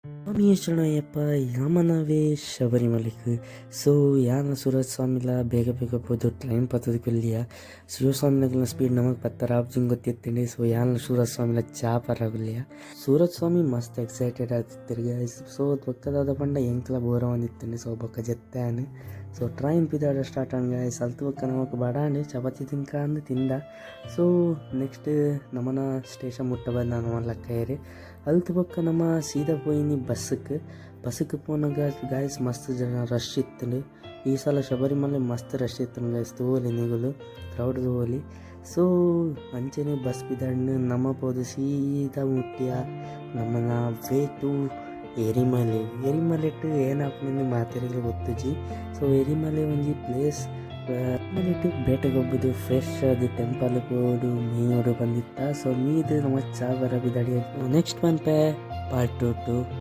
ಸ್ವಾಮಿಯಪ್ಪ ಯಾಮನವೇ ಶಬರಿಮಲೆಗೆ ಸೊ ಯಾನ ಸೂರज ಸ್ವಾಮಿಲ ಬೇಗ ಬೇಗ పోదు ట్రైన్ పద్ధతికి వెళ్ళియా ಶಿವಸ್ವಾಮಿನ ಸ್ಪೀಡ್ ನಮಗೆ ಪತ್ತ ರಾಬ್ಜಿಂಗ್ ಗೊತ್ತಿರ್ತೀನಿ ಸೊ ಯಾನ ಸೂರಜ್ ಸ್ವಾಮಿಲ ಚಾಪರಾಗಲಿಯಾ ಸೂರಜ್ ಸ್ವಾಮಿ ಮಸ್ತ್ ಎಕ್ಸೈಟೆಡ್ ಆಗ್ತಿರ್ಗೆ ಸೊ ಬೊಕ್ಕದಾದ ಪಂಡ ಎಂಕ್ಲ ಬೋರ ಬಂದಿರ್ತೀನಿ ಸೊ ಬೊಕ್ಕ ಜೆತ್ತಾನೆ ಸೊ ಟ್ರೈನ್ ಪಿದಾಡ ಸ್ಟಾರ್ಟ್ ಆನ್ಗ ಸಲ್ತು ಬೊಕ್ಕ ನಮಕ್ ಬಡಾಂಡು ಚಪಾತಿ ತಿನ್ಕ ಅಂದು ತಿಂದ ಸೊ ನೆಕ್ಸ್ಟ್ ನಮ್ಮನ ಸ್ಟೇಷನ್ ಮುಟ್ಟ ಬಂದ ನಮ್ಮ ಲಕ್ಕಯ್ಯರಿ ಅಲ್ತು ಬೊಕ್ಕ ನಮ್ಮ ಸೀದಾ ಪೋಯಿನಿ ಬಸ್ಸಿಗೆ ಪೋನಾಗ ಗಾಯ್ಸ್ ಮಸ್ತ್ ಜನ ರಶ್ ಇತ್ತು ಈ ಸಲ ಶಬರಿಮಲೆ ಮಸ್ತ್ ರಶ್ ಇತ್ತು ಗಾಯ್ಸ್ ತೋಲಿ ನಿಗುಲು ಕ್ರೌಡ್ ತೋಲಿ ಸೊ ಅಂಚೆನೆ ಬಸ್ ಬಿದ್ದಾಂಡು ನಮ್ಮ ಪೋದು ಸೀದಾ ಮುಟ್ಟಿಯ ನಮ್ಮನ ವೇ ಟು ಎರಿಮಲೆಟ್ಟು ಏನಾಗ್ತದೆ ಮಾತಿರಲಿ ಗೊತ್ತುಜಿ ಸೊ ಎರಿಮಲೆ ಒಂಜಿ ಪ್ಲೇಸ್ ಮನೆಟ್ಟು ಬೇಟೆಗೊಬ್ಬದು ಫ್ರೆಶ್ ಅದು ಟೆಂಪಲ್ ಹೋಡು ಮೀಯೋಡು ಬಂದಿತ್ತ ಸೊ ಮೀದು ನಮ್ಮ ಚಾ ಬರ ಬಿದ್ದಾಡಿ ನೆಕ್ಸ್ಟ್ ಮಂತ್ ಪಾರ್ಟ್ 2